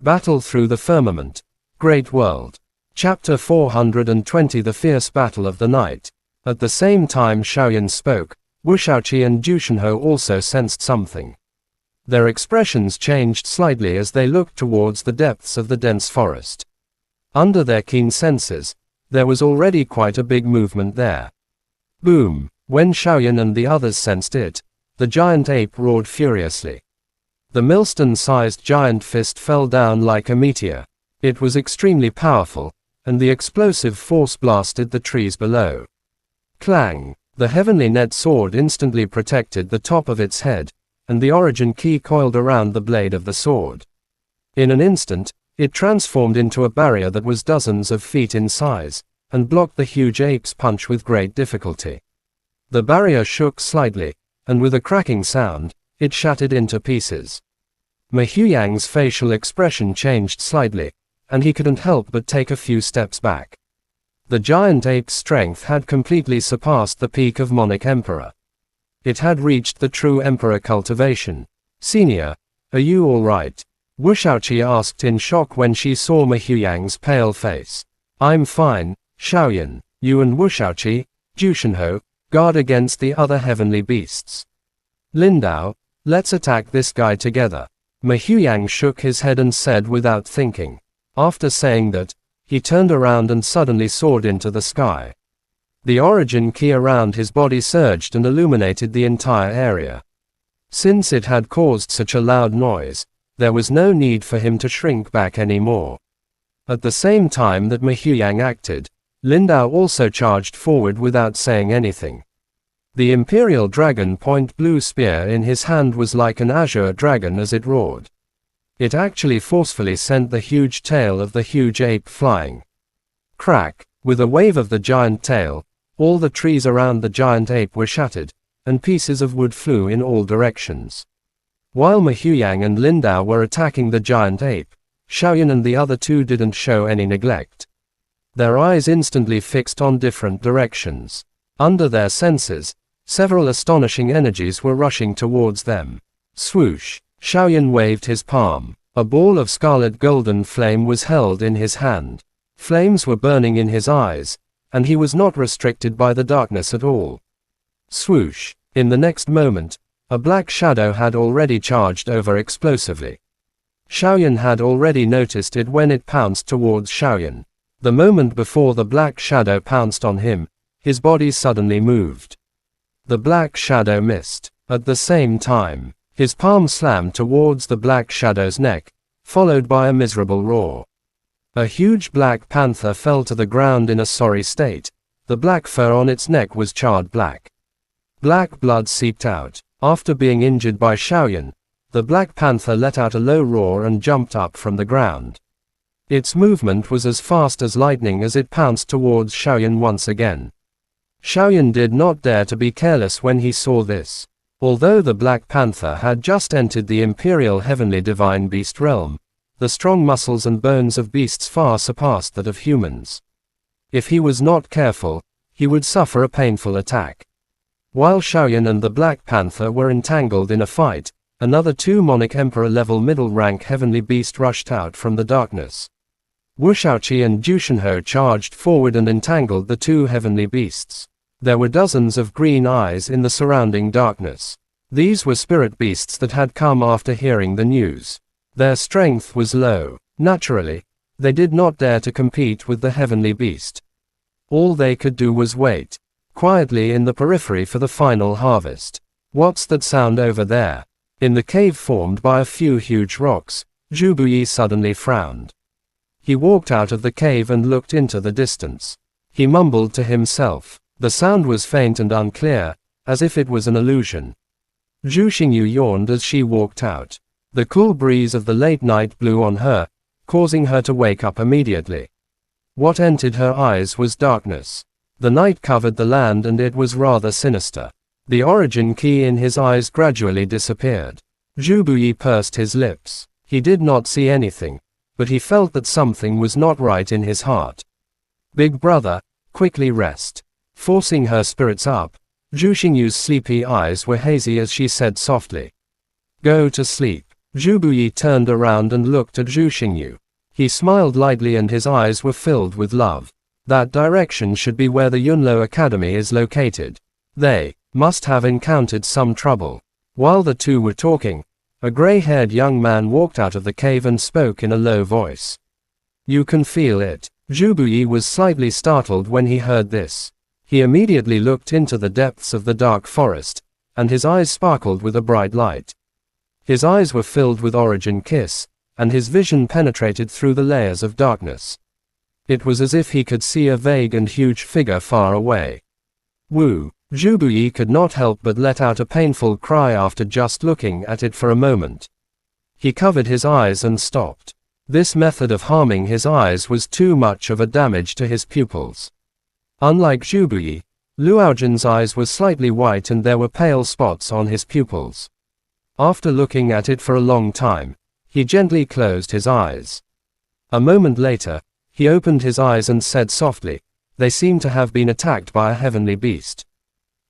Battle through the firmament. Great world. Chapter 420 The fierce battle of the night. At the same time Xiaoyan spoke, Wu Shaoqi and Ju Shenhe also sensed something. Their expressions changed slightly as they looked towards the depths of the dense forest. Under their keen senses, there was already quite a big movement there. Boom! When Xiaoyan and the others sensed it, the giant ape roared furiously. The millstone-sized giant fist fell down like a meteor. It was extremely powerful, and the explosive force blasted the trees below. Clang! The heavenly net sword instantly protected the top of its head, and the origin key coiled around the blade of the sword. In an instant, it transformed into a barrier that was dozens of feet in size, and blocked the huge ape's punch with great difficulty. The barrier shook slightly, and with a cracking sound, it shattered into pieces. Ma Huyang's facial expression changed slightly, and he couldn't help but take a few steps back. The giant ape's strength had completely surpassed the peak of Monarch Emperor. It had reached the true Emperor cultivation. "Senior, are you all right?" Wu Shaoqi asked in shock when she saw Ma Huyang's pale face. "I'm fine, Xiaoyan. You and Wu Shaoqi, Ju Shenhe, guard against the other heavenly beasts. Lindao, let's attack this guy together." Ma Huyang shook his head and said without thinking. After saying that, he turned around and suddenly soared into the sky. The origin key around his body surged and illuminated the entire area. Since it had caused such a loud noise, there was no need for him to shrink back anymore. At the same time that Ma Huyang acted, Lindao also charged forward without saying anything. The Imperial Dragon Point Blue Spear in his hand was like an azure dragon as it roared. It actually forcefully sent the huge tail of the huge ape flying. Crack! With a wave of the giant tail, all the trees around the giant ape were shattered, and pieces of wood flew in all directions. While Ma Huyang and Lindao were attacking the giant ape, Xiaoyan and the other two didn't show any neglect. Their eyes instantly fixed on different directions. Under their senses, several astonishing energies were rushing towards them. Swoosh! Xiaoyan waved his palm. A ball of scarlet golden flame was held in his hand. Flames were burning in his eyes, and he was not restricted by the darkness at all. Swoosh! In the next moment, a black shadow had already charged over explosively. Xiaoyan had already noticed it when it pounced towards Xiaoyan. The moment before the black shadow pounced on him, his body suddenly moved. The black shadow missed. At the same time, his palm slammed towards the black shadow's neck, followed by a miserable roar. A huge black panther fell to the ground in a sorry state. The black fur on its neck was charred black. Black blood seeped out. After being injured by Xiaoyan, the black panther let out a low roar and jumped up from the ground. Its movement was as fast as lightning as it pounced towards Xiaoyan once again. Xiaoyan did not dare to be careless when he saw this. Although the Black Panther had just entered the Imperial Heavenly Divine Beast realm, the strong muscles and bones of beasts far surpassed that of humans. If he was not careful, he would suffer a painful attack. While Xiaoyan and the Black Panther were entangled in a fight, another two Monarch Emperor level middle rank heavenly beast rushed out from the darkness. Wu Shaoqi and Ju Shenhe charged forward and entangled the two heavenly beasts. There were dozens of green eyes in the surrounding darkness. These were spirit beasts that had come after hearing the news. Their strength was low. Naturally, they did not dare to compete with the heavenly beast. All they could do was wait quietly in the periphery for the final harvest. What's that sound over there? In the cave formed by a few huge rocks, Zhu Buyi suddenly frowned. He walked out of the cave and looked into the distance. He mumbled to himself. The sound was faint and unclear, as if it was an illusion. Zhu Xingyu yawned as she walked out. The cool breeze of the late night blew on her, causing her to wake up immediately. What entered her eyes was darkness. The night covered the land and it was rather sinister. The origin key in his eyes gradually disappeared. Zhu Buyi pursed his lips. He did not see anything, but he felt that something was not right in his heart. Big brother, quickly rest. Forcing her spirits up, Zhu Xingyu's sleepy eyes were hazy as she said softly. Go to sleep. Zhu Buyi turned around and looked at Zhu Xingyu. He smiled lightly and his eyes were filled with love. That direction should be where the Yunlo Academy is located. They must have encountered some trouble. While the two were talking, a gray-haired young man walked out of the cave and spoke in a low voice. You can feel it. Zhu Buyi was slightly startled when he heard this. He immediately looked into the depths of the dark forest, and his eyes sparkled with a bright light. His eyes were filled with origin kiss, and his vision penetrated through the layers of darkness. It was as if he could see a vague and huge figure far away. Woo! Zhu Buyi could not help but let out a painful cry after just looking at it for a moment. He covered his eyes and stopped. This method of harming his eyes was too much of a damage to his pupils. Unlike Zhu Buyi, Luogen's eyes were slightly white and there were pale spots on his pupils. After looking at it for a long time, he gently closed his eyes. A moment later, he opened his eyes and said softly, "They seem to have been attacked by a heavenly beast."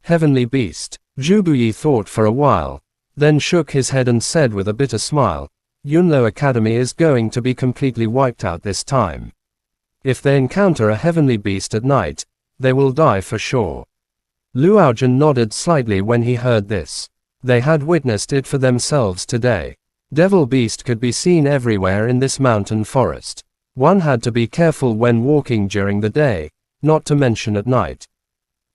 Heavenly beast? Zhu Buyi thought for a while, then shook his head and said with a bitter smile, Yunlo Academy is going to be completely wiped out this time. If they encounter a heavenly beast at night, they will die for sure. Luogen nodded slightly when he heard this. They had witnessed it for themselves today. Devil beast could be seen everywhere in this mountain forest. One had to be careful when walking during the day, not to mention at night.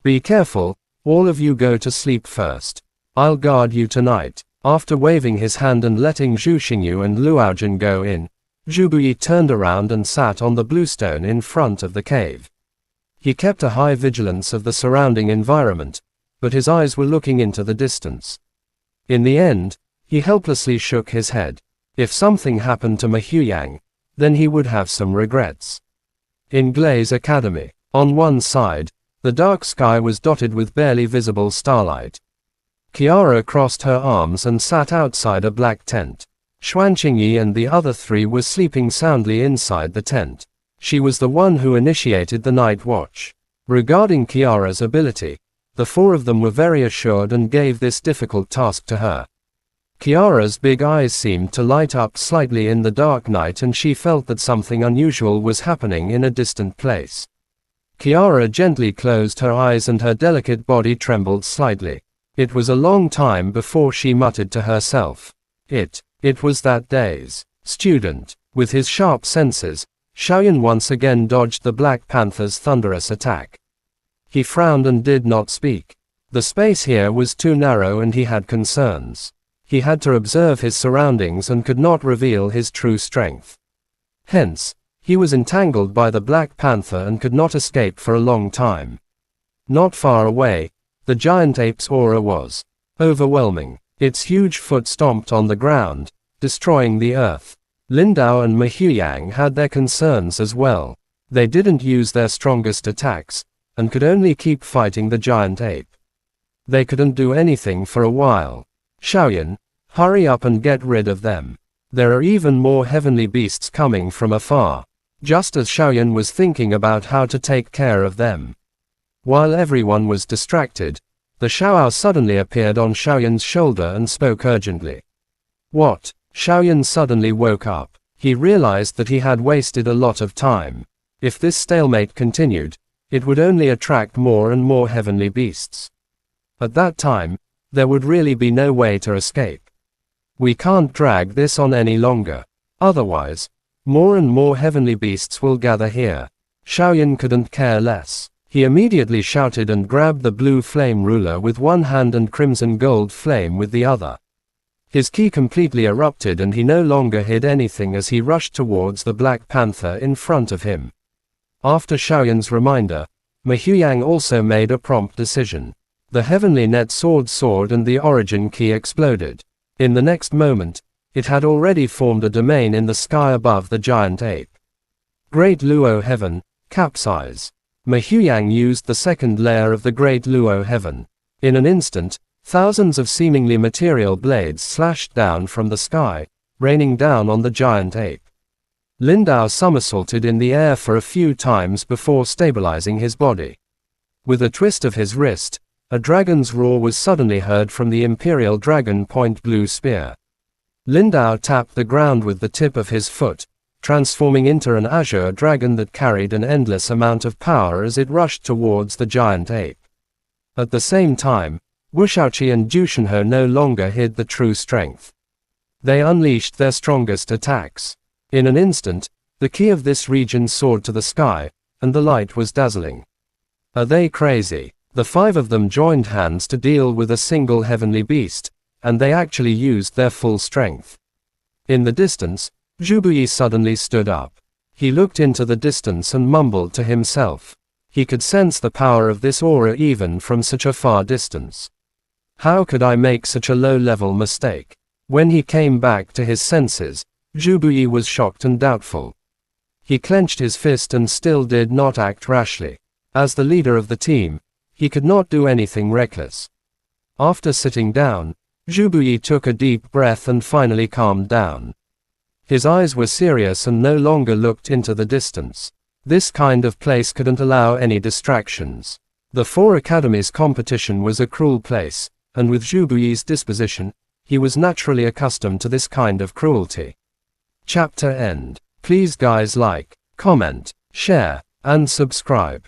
Be careful, all of you go to sleep first. I'll guard you tonight. After waving his hand and letting Zhu Xingyu and Luogen go in, Zhu Buyi turned around and sat on the bluestone in front of the cave. He kept a high vigilance of the surrounding environment, but his eyes were looking into the distance. In the end, he helplessly shook his head. If something happened to Ma Huyang, then he would have some regrets. In Glaze Academy, on one side, the dark sky was dotted with barely visible starlight. Kiara crossed her arms and sat outside a black tent. Xuanqingyi and the other three were sleeping soundly inside the tent. She was the one who initiated the night watch. Regarding Kiara's ability, the four of them were very assured and gave this difficult task to her. Kiara's big eyes seemed to light up slightly in the dark night and she felt that something unusual was happening in a distant place. Kiara gently closed her eyes and her delicate body trembled slightly. It was a long time before she muttered to herself. It was that day's student. With his sharp senses, Xiaoyan once again dodged the Black Panther's thunderous attack. He frowned and did not speak. The space here was too narrow and he had concerns. He had to observe his surroundings and could not reveal his true strength. Hence, he was entangled by the Black Panther and could not escape for a long time. Not far away, the giant ape's aura was overwhelming. Its huge foot stomped on the ground, destroying the earth. Lindao and Ma Huyang had their concerns as well. They didn't use their strongest attacks, and could only keep fighting the giant ape. They couldn't do anything for a while. Xiaoyan, hurry up and get rid of them. There are even more heavenly beasts coming from afar. Just as Xiaoyan was thinking about how to take care of them. While everyone was distracted, the Xiaoao suddenly appeared on Xiaoyan's shoulder and spoke urgently. What? Xiaoyan suddenly woke up. He realized that he had wasted a lot of time. If this stalemate continued, it would only attract more and more heavenly beasts. At that time, there would really be no way to escape. We can't drag this on any longer. Otherwise, more and more heavenly beasts will gather here. Xiaoyan couldn't care less. He immediately shouted and grabbed the blue flame ruler with one hand and crimson gold flame with the other. His ki completely erupted and he no longer hid anything as he rushed towards the Black Panther in front of him. After Xiaoyan's reminder, Ma Huyang also made a prompt decision. The heavenly net sword and the origin key exploded. In the next moment, it had already formed a domain in the sky above the giant ape. Great Luo Heaven, capsize. Ma Huyang used the second layer of the Great Luo Heaven. In an instant, thousands of seemingly material blades slashed down from the sky, raining down on the giant ape. Lindao somersaulted in the air for a few times before stabilizing his body. With a twist of his wrist, a dragon's roar was suddenly heard from the Imperial Dragon Point Blue Spear. Lindao tapped the ground with the tip of his foot, transforming into an azure dragon that carried an endless amount of power as it rushed towards the giant ape. At the same time, Wu Shaoqi and Du Shenhe no longer hid the true strength. They unleashed their strongest attacks. In an instant, the key of this region soared to the sky, and the light was dazzling. Are they crazy? The five of them joined hands to deal with a single heavenly beast, and they actually used their full strength. In the distance, Zhu Buyi suddenly stood up. He looked into the distance and mumbled to himself. He could sense the power of this aura even from such a far distance. How could I make such a low-level mistake? When he came back to his senses, Zhu Buyi was shocked and doubtful. He clenched his fist and still did not act rashly. As the leader of the team, he could not do anything reckless. After sitting down, Zhu Buyi took a deep breath and finally calmed down. His eyes were serious and no longer looked into the distance. This kind of place couldn't allow any distractions. The Four Academies competition was a cruel place, and with Zhu Buyi's disposition, he was naturally accustomed to this kind of cruelty. Chapter end. Please guys like, comment, share, and subscribe.